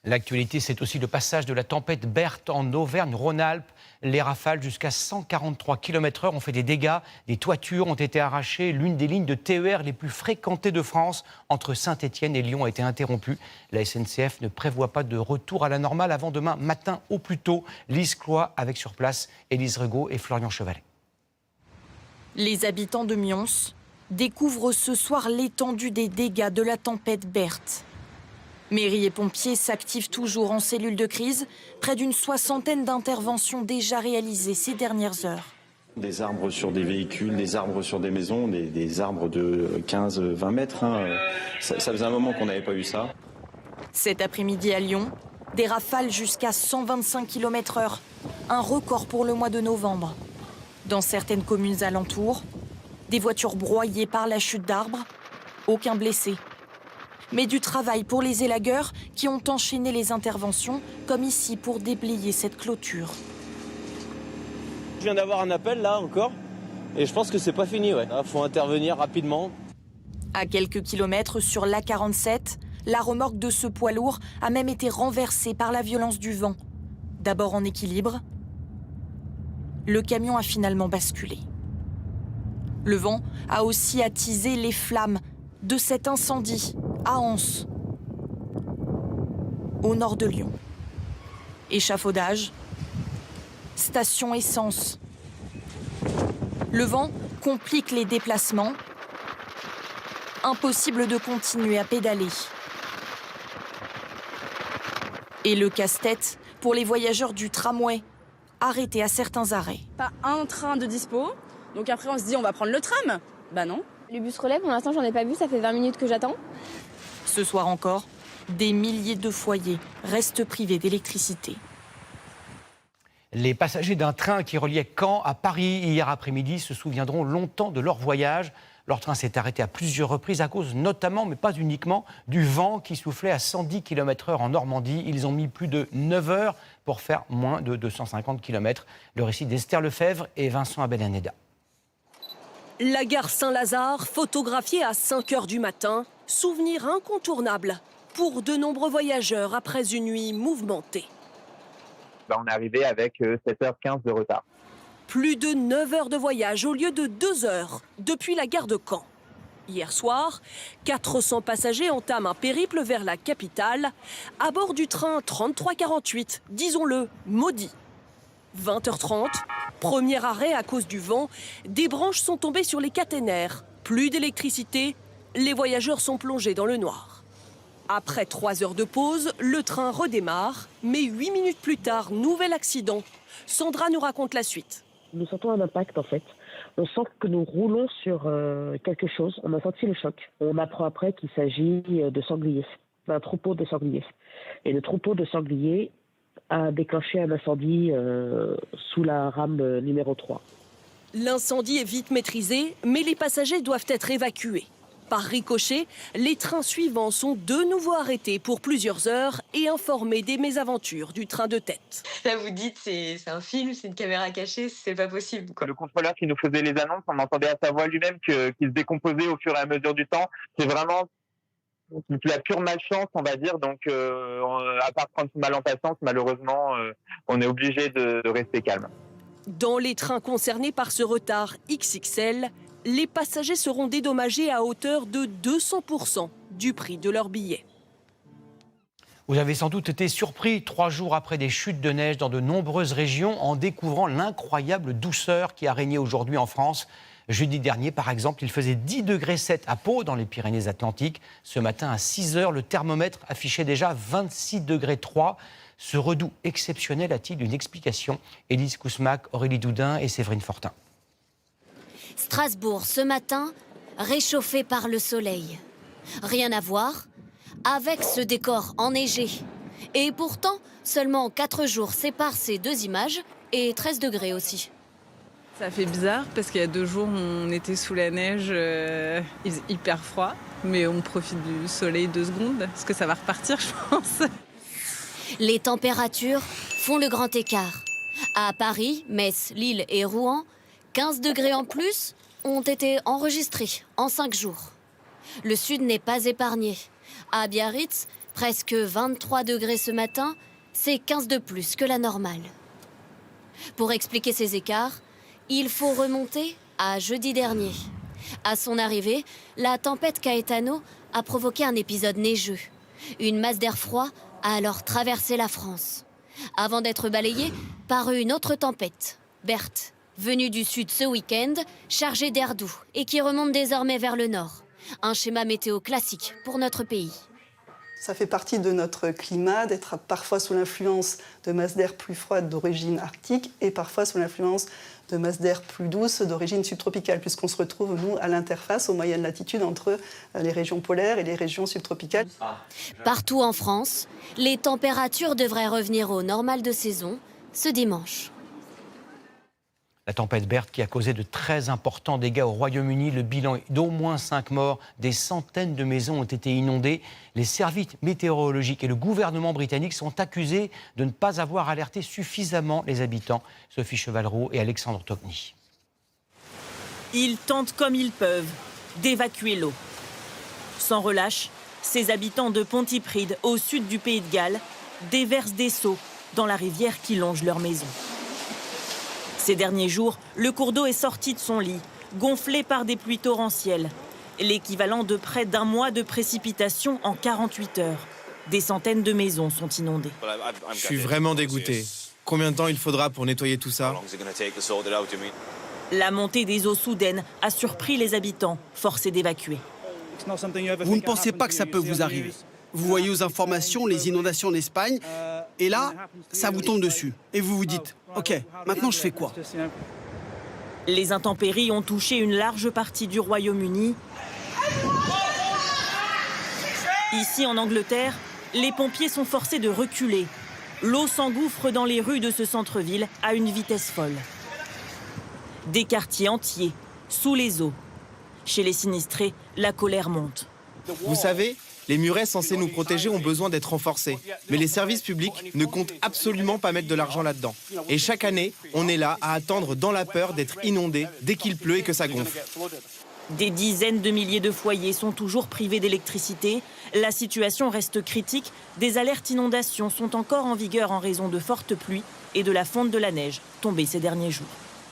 L'actualité, c'est aussi le passage de la tempête Berthe en Auvergne-Rhône-Alpes. Les rafales jusqu'à 143 km/h ont fait des dégâts. Des toitures ont été arrachées. L'une des lignes de TER les plus fréquentées de France entre Saint-Étienne et Lyon a été interrompue. La SNCF ne prévoit pas de retour à la normale avant demain matin au plus tôt. Lise Cloy avec sur place Élise Regaud et Florian Chevalet. Les habitants de Mions découvrent ce soir l'étendue des dégâts de la tempête Berthe. Mairie et pompiers s'activent toujours en cellule de crise. Près d'une soixantaine d'interventions déjà réalisées ces dernières heures. Des arbres sur des véhicules, des arbres sur des maisons, des arbres de 15-20 mètres. Ça faisait un moment qu'on n'avait pas eu ça. Cet après-midi à Lyon, des rafales jusqu'à 125 km/h. Un record pour le mois de novembre. Dans certaines communes alentours, des voitures broyées par la chute d'arbres. Aucun blessé. Mais du travail pour les élagueurs qui ont enchaîné les interventions, comme ici pour déblayer cette clôture. Je viens d'avoir un appel là encore, et je pense que c'est pas fini. Il faut intervenir rapidement. À quelques kilomètres sur l'A47, la remorque de ce poids lourd a même été renversée par la violence du vent. D'abord en équilibre, le camion a finalement basculé. Le vent a aussi attisé les flammes de cet incendie à Anse, au nord de Lyon. Échafaudage, station essence. Le vent complique les déplacements. Impossible de continuer à pédaler. Et le casse-tête pour les voyageurs du tramway, arrêtés à certains arrêts. Pas un train de dispo, donc après on se dit on va prendre le tram. Bah non. Le bus relais, pour l'instant, j'en ai pas vu, ça fait 20 minutes que j'attends. Ce soir encore, des milliers de foyers restent privés d'électricité. Les passagers d'un train qui reliait Caen à Paris hier après-midi se souviendront longtemps de leur voyage. Leur train s'est arrêté à plusieurs reprises à cause notamment, mais pas uniquement, du vent qui soufflait à 110 km/h en Normandie. Ils ont mis plus de 9 heures pour faire moins de 250 km. Le récit d'Esther Lefebvre et Vincent Abelaneda. La gare Saint-Lazare, photographiée à 5 h du matin, souvenir incontournable pour de nombreux voyageurs après une nuit mouvementée. On est arrivé avec 7h15 de retard. Plus de 9 heures de voyage au lieu de 2 heures depuis la gare de Caen. Hier soir, 400 passagers entament un périple vers la capitale à bord du train 3348, disons-le, maudit. 20h30, premier arrêt à cause du vent, des branches sont tombées sur les caténaires. Plus d'électricité, les voyageurs sont plongés dans le noir. Après 3 heures de pause, le train redémarre, mais 8 minutes plus tard, nouvel accident. Sandra nous raconte la suite. Nous sentons un impact en fait. On sent que nous roulons sur quelque chose. On a senti le choc. On apprend après qu'il s'agit de sangliers, d'un troupeau de sangliers. Et le troupeau de sangliers a déclenché un incendie sous la rame numéro 3. L'incendie est vite maîtrisé, mais les passagers doivent être évacués. Par ricochet, les trains suivants sont de nouveau arrêtés pour plusieurs heures et informés des mésaventures du train de tête. Là, vous dites, c'est un film, c'est une caméra cachée, c'est pas possible, quoi. Le contrôleur qui nous faisait les annonces, on entendait à sa voix lui-même qu'il se décomposait au fur et à mesure du temps. C'est vraiment la pure malchance, on va dire. Donc, à part prendre mal en patience, malheureusement, on est obligé de rester calme. Dans les trains concernés par ce retard XXL, les passagers seront dédommagés à hauteur de 200% du prix de leur billet. Vous avez sans doute été surpris 3 jours après des chutes de neige dans de nombreuses régions en découvrant l'incroyable douceur qui a régné aujourd'hui en France. Jeudi dernier, par exemple, il faisait 10,7 degrés à Pau, dans les Pyrénées-Atlantiques. Ce matin, à 6 heures, le thermomètre affichait déjà 26,3 degrés. Ce redout exceptionnel a-t-il une explication? Élise Kousmac, Aurélie Doudin et Séverine Fortin. Strasbourg, ce matin, réchauffé par le soleil. Rien à voir avec ce décor enneigé. Et pourtant, seulement 4 jours séparent ces deux images et 13 degrés aussi. Ça fait bizarre parce qu'il y a 2 jours, on était sous la neige, il faisait hyper froid. Mais on profite du soleil 2 secondes, parce que ça va repartir, je pense. Les températures font le grand écart. À Paris, Metz, Lille et Rouen, 15 degrés en plus ont été enregistrés en 5 jours. Le sud n'est pas épargné. À Biarritz, Presque 23 degrés ce matin, c'est 15 de plus que la normale. Pour expliquer ces écarts, il faut remonter à jeudi dernier. À son arrivée, la tempête Caetano a provoqué un épisode neigeux. Une masse d'air froid a alors traversé la France, avant d'être balayée par une autre tempête, Berthe, venue du sud ce week-end, chargée d'air doux et qui remonte désormais vers le nord. Un schéma météo classique pour notre pays. Ça fait partie de notre climat d'être parfois sous l'influence de masses d'air plus froides d'origine arctique et parfois sous l'influence de masses d'air plus douces d'origine subtropicale, puisqu'on se retrouve, nous, à l'interface, aux moyennes latitudes, entre les régions polaires et les régions subtropicales. Partout en France, les températures devraient revenir au normal de saison ce dimanche. La tempête Berthe qui a causé de très importants dégâts au Royaume-Uni. Le bilan est d'au moins 5 morts. Des centaines de maisons ont été inondées. Les services météorologiques et le gouvernement britannique sont accusés de ne pas avoir alerté suffisamment les habitants. Sophie Chevalreau et Alexandre Tocny. Ils tentent comme ils peuvent d'évacuer l'eau. Sans relâche, ces habitants de Pontypridd, au sud du Pays de Galles, déversent des seaux dans la rivière qui longe leur maison. Ces derniers jours, le cours d'eau est sorti de son lit, gonflé par des pluies torrentielles. L'équivalent de près d'un mois de précipitations en 48 heures. Des centaines de maisons sont inondées. Je suis vraiment dégoûté. Combien de temps il faudra pour nettoyer tout ça? La montée des eaux soudaines a surpris les habitants, forcés d'évacuer. Vous ne pensez pas que ça peut vous arriver? Vous voyez aux informations les inondations en Espagne, et là, ça vous tombe dessus. Et vous vous dites, OK, maintenant je fais quoi? Les intempéries ont touché une large partie du Royaume-Uni. Ici, en Angleterre, les pompiers sont forcés de reculer. L'eau s'engouffre dans les rues de ce centre-ville à une vitesse folle. Des quartiers entiers, sous les eaux. Chez les sinistrés, la colère monte. Vous savez, les murets censés nous protéger ont besoin d'être renforcés. Mais les services publics ne comptent absolument pas mettre de l'argent là-dedans. Et chaque année, on est là à attendre dans la peur d'être inondé dès qu'il pleut et que ça gonfle. Des dizaines de milliers de foyers sont toujours privés d'électricité. La situation reste critique. Des alertes inondations sont encore en vigueur en raison de fortes pluies et de la fonte de la neige tombée ces derniers jours.